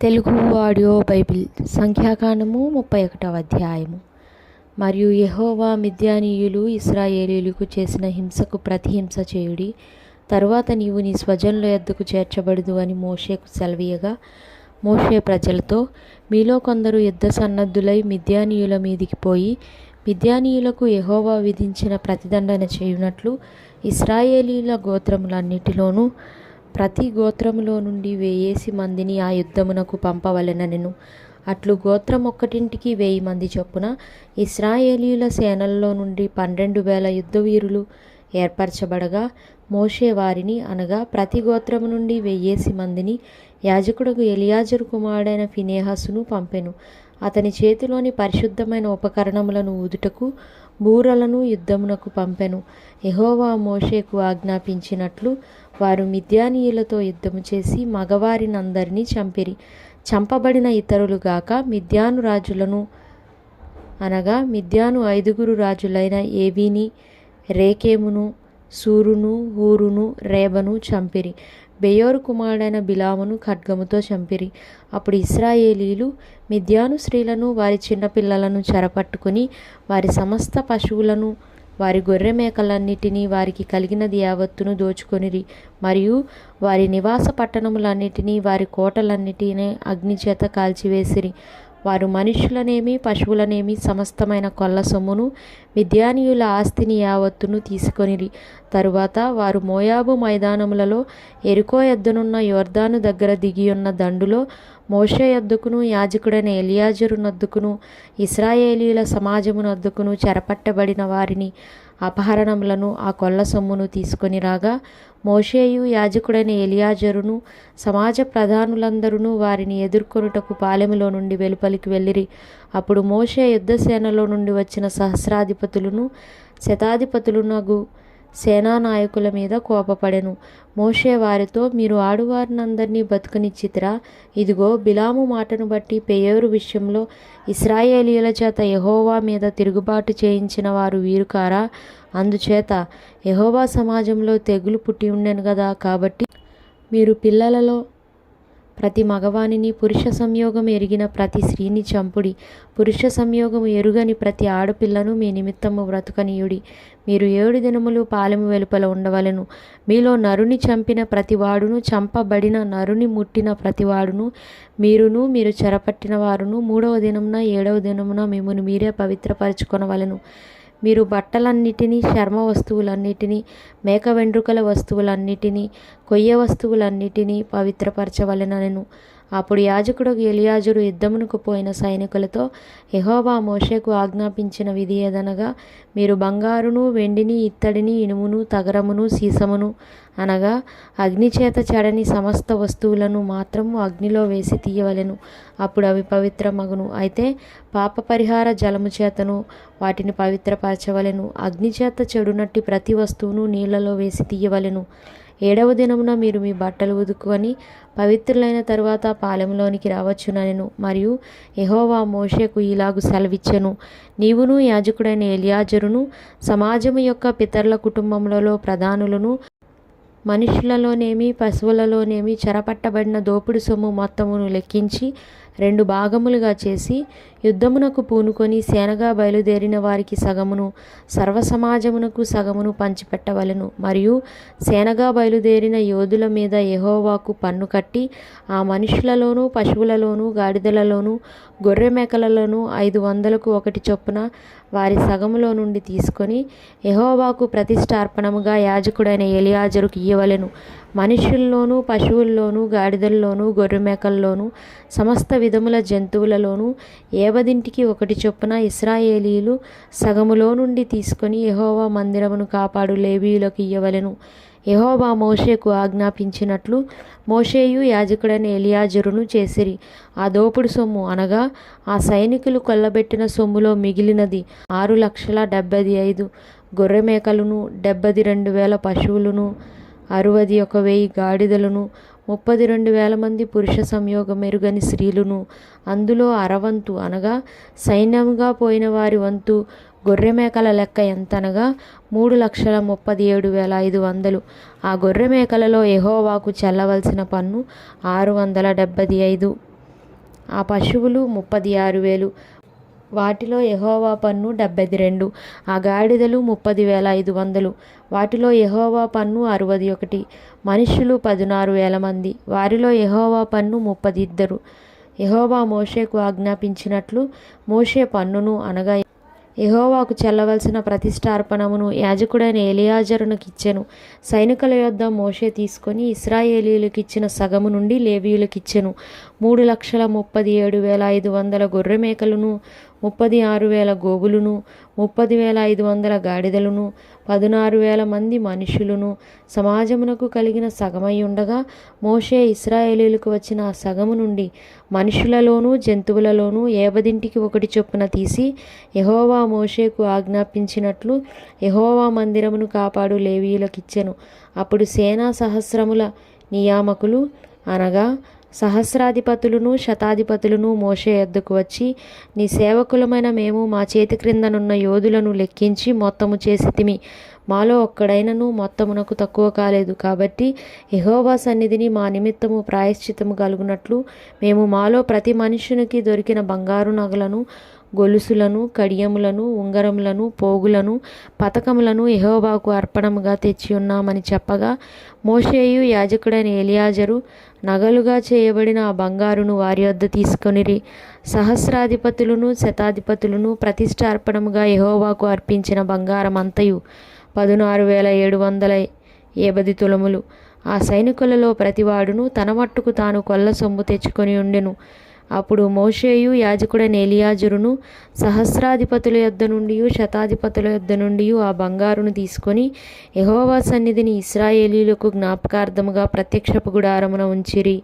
Telugu audio Bible సంఖ్యాకాండము 31వ అధ్యాయము. మరియు యెహోవా మిద్యానీయులు ఇశ్రాయేలీయులకు చేసిన హింసకు ప్రతిహింస చేయుడి. తరువాత నీవు నీ స్వజనుల యొద్దకు చేర్చబడదు అని మోషేకు సెలవీయగా, మోషే ప్రజలతో, మీలో కొందరు యుద్ధ సన్నద్ధులై మిద్యానీయుల మీదికి పోయి మిద్యానీయులకు యెహోవా విధించిన ప్రతిదండన చేయునట్లు ఇశ్రాయేలీయుల గోత్రములన్నిటిలోనూ ప్రతి గోత్రములో నుండి 1000 మందిని ఆ యుద్ధమునకు పంపవలెననెను. అట్లు గోత్రం ఒక్కటింటికి 1000 మంది చొప్పున ఇశ్రాయేలీయుల సేనల్లో నుండి 12,000 యుద్ధవీరులు ఏర్పరచబడగా, మోషే వారిని, అనగా ప్రతి గోత్రము నుండి 1000 మందిని యాజకుడగు ఎలియాజరు కుమారుడైన ఫినెహాసును పంపెను. అతని చేతిలోని పరిశుద్ధమైన ఉపకరణములను ఊదుటకు బూరలను యుద్ధమునకు పంపెను. యెహోవా మోషేకు ఆజ్ఞాపించినట్లు వారు మిద్యానీయులతో యుద్ధము చేసి మగవారినందరినీ చంపిరి. చంపబడిన ఇతరులు గాక మిద్యాను రాజులను, అనగా మిద్యాను 5 రాజులైన ఏవీని, రేకెమును, సూరును, హూరును, రేబను చంపిరి. బెయోరు కుమారుడైన బిలామును ఖడ్గముతో చంపిరి. అప్పుడు ఇశ్రాయేలీయులు మిద్యాను స్త్రీలను, వారి చిన్నపిల్లలను చెరపట్టుకుని వారి సమస్త పశువులను, వారి గొర్రె మేకలన్నిటినీ, వారికి కలిగినది యావత్తును దోచుకొనిరి. మరియు వారి నివాస పట్టణములన్నిటినీ, వారి కోటలన్నిటినీ అగ్నిచేత కాల్చివేసిరి. వారు మనుష్యులనేమి పశువులనేమి సమస్తమైన కొల్ల సొమ్మును మిద్యానీయుల ఆస్తిని యావత్తును తీసుకొనిరి. తరువాత వారు మోయాబు మైదానములలో యెరికో యొద్దనున్న యొర్దాను దగ్గర దిగియున్న దండులో మోషే యొద్దకును యాజకుడైన ఎలియాజరు నొద్దకును ఇశ్రాయేలీయుల సమాజమునొద్దకును చెరపట్టబడిన వారిని, అపహరణములను, ఆ కొల్ల సొమ్మును తీసుకొని రాగా, మోషేయు యాజకుడైన ఎలియాజరును సమాజ ప్రధానులందరూ వారిని ఎదుర్కొనుటకు పాలెములో నుండి వెలుపలికి వెళ్ళిరి. అప్పుడు మోషే యుద్ధసేనలో నుండి వచ్చిన సహస్రాధిపతులను శతాధిపతులునగు సేనానాయకుల మీద కోపపడెను. మోషే వారితో, మీరు ఆడువారినందరినీ బతుకనిచ్చితిరా? ఇదిగో, బిలాము మాటను బట్టి పెయోరు విషయంలో ఇశ్రాయేలీయుల చేత యెహోవా మీద తిరుగుబాటు చేయించిన వారు వీరు కారా? అందుచేత యెహోవా సమాజంలో తెగులు పుట్టి ఉండెను గదా. కాబట్టి మీరు పిల్లలలో ప్రతి మగవానిని, పురుష సంయోగం ఎరిగిన ప్రతి స్త్రీని చంపుడి. పురుష సంయోగము ఎరుగని ప్రతి ఆడపిల్లను మీ నిమిత్తము బ్రతుకనీయుడి. మీరు 7 దినములు పాలెము వెలుపల ఉండవలెను. మీలో నరుని చంపిన ప్రతివాడును, చంపబడిన నరుని ముట్టిన ప్రతివాడును, మీరును మీరు చెరపట్టిన వారును 3వ దినమున 7వ దినమున మిమ్మును మీరే పవిత్రపరచుకొనవలెను. మీరు బట్టలన్నిటినీ, చర్మ వస్తువులన్నిటినీ, మేక వెంట్రుకల వస్తువులన్నిటినీ, కొయ్య వస్తువులన్నిటినీ పవిత్రపరచవలెననెను. అప్పుడు యాజకుడు ఎలియాజరు యుద్ధమునకు పోయిన సైనికులతో, యెహోవా మోషేకు ఆజ్ఞాపించిన విధి ఏదనగా, మీరు బంగారును, వెండిని, ఇత్తడిని, ఇనుమును, తగరమును, సీసమును, అనగా అగ్నిచేత చెడని సమస్త వస్తువులను మాత్రము అగ్నిలో వేసి తీయవలెను. అప్పుడు అవి పవిత్రమగును. అయితే పాప పరిహార జలము చేతను వాటిని పవిత్రపరచవలెను. అగ్నిచేత చెడునట్టి ప్రతి వస్తువును నీళ్లలో వేసి తీయవలెను. 7వ దినమున మీరు మీ బట్టలు ఉదుకుని పవిత్రులైన తరువాత పాలెంలోనికి రావచ్చుననెను. మరియు యెహోవా మోషేకు ఇలాగు సెలవిచ్చెను, నీవును యాజకుడైన ఎలియాజరును సమాజము యొక్క పితరుల కుటుంబములలో ప్రధానులను, మనుషులలోనేమి పశువులలోనేమి చెరపట్టబడిన దోపుడు సొమ్ము మొత్తమును లెక్కించి 2 భాగములుగా చేసి యుద్ధమునకు పూనుకొని సేనగా బయలుదేరిన వారికి సగమును, సర్వసమాజమునకు సగమును పంచిపెట్టవలెను. మరియు సేనగా బయలుదేరిన యోధుల మీద యెహోవాకు పన్ను కట్టి ఆ మనుషులలోనూ పశువులలోనూ గాడిదలలోనూ గొర్రె మేకలలోనూ 500కు 1 చొప్పున వారి సగములో నుండి తీసుకొని యెహోవాకు ప్రతిష్ఠార్పణముగా యాజకుడైన ఎలియాజరుకు ఇయ్యవలెను. మనుష్యుల్లోనూ పశువుల్లోనూ గాడిదల్లోనూ గొర్రె మేకల్లోనూ సమస్త విధముల జంతువులలోనూ 50ంటికి 1 చొప్పున ఇశ్రాయేలీయులు సగములో నుండి తీసుకొని యెహోవా మందిరమును కాపాడు లేవీయులకు ఇయ్యవలెను. యెహోవా మోషేకు ఆజ్ఞాపించినట్లు మోషేయు యాజకుడైన ఎలియాజరును చేసిరి. ఆ దోపుడు సొమ్ము, అనగా ఆ సైనికులు కొల్లబెట్టిన సొమ్ములో మిగిలినది 6,75,000 గొర్రె మేకలను, 72,000 పశువులను, 61,000 గాడిదలను, 32,000 మంది పురుష సంయోగం ఎరుగని స్త్రీలును, అందులో అరవంతు, అనగా సైన్యముగా పోయిన వారి వంతు గొర్రె మేకల లెక్క ఎంతనగా 3,37,500. ఆ గొర్రె మేకలలో యెహోవాకు చెల్లవలసిన పన్ను 675. ఆ పశువులు 36,000, వాటిలో యెహోవా పన్ను 72. ఆ గాడిదలు 30,500, వాటిలో యెహోవా పన్ను 61. మనుష్యులు 16,000 మంది, వారిలో యెహోవా పన్ను 32. యెహోవా మోషేకు ఆజ్ఞాపించినట్లు మోషే పన్నును, అనగా యెహోవాకు చెల్లవలసిన ప్రతిష్ఠార్పణమును యాజకుడైన ఎలియాజరునికిచ్చెను. సైనికుల యొద్ద మోషే తీసుకొని ఇశ్రాయేలీయులకిచ్చిన సగము నుండి లేవీయులకిచ్చెను. 3,37,500 గొర్రెమేకలను, 36,000 గోవులను, 30,500 గాడిదలను, 16,000 మంది మనుషులను సమాజమునకు కలిగిన సగమై ఉండగా, మోషే ఇశ్రాయేలీయులకు వచ్చిన ఆ సగము నుండి మనుషులలోనూ జంతువులలోనూ 1 చొప్పున తీసి యెహోవా మోషేకు ఆజ్ఞాపించినట్లు యెహోవా మందిరమును కాపాడు లేవీయులకిచ్చెను. అప్పుడు సేనా సహస్రముల నియామకులు, అనగా సహస్రాధిపతులను శతాధిపతులను మోషే యొద్దకు వచ్చి, నీ సేవకులమైన మేము మా చేతి క్రిందనున్న యోధులను లెక్కించి మొత్తము చేసితిమి. మాలో ఒక్కడైనను మొత్తమునకు తక్కువ కాలేదు. కాబట్టి యెహోవా సన్నిధిని మా నిమిత్తము ప్రాయశ్చిత్తము కలుగునట్లు మేము మాలో ప్రతి మనుష్యునికి దొరికిన బంగారు నగలను, గొలుసులను, కడియములను, ఉంగరములను, పోగులను, పతకములను యెహోవాకు అర్పణముగా తెచ్చి ఉన్నామని చెప్పగా, మోషేయు యాజకుడైన ఎలియాజరు నగలుగా చేయబడిన ఆ బంగారును వారి వద్ద తీసుకొనిరి. సహస్రాధిపతులను శతాధిపతులను ప్రతిష్ఠార్పణముగా యెహోవాకు అర్పించిన బంగారమంతయు 16,750 తులములు. ఆ సైనికులలో ప్రతివాడును తన మట్టుకు తాను కొల్ల సొమ్ము తెచ్చుకొని ఉండెను. అప్పుడు మోషేయు యాజకుడైన ఎలియాజరును సహస్రాధిపతుల యొద్ద నుండి శతాధిపతుల యొద్ద నుండి ఆ బంగారును తీసుకొని యెహోవా సన్నిధిని ఇశ్రాయేలీయులకు జ్ఞాపకార్థముగా ప్రత్యక్షపు గుడారమున ఉంచిరి.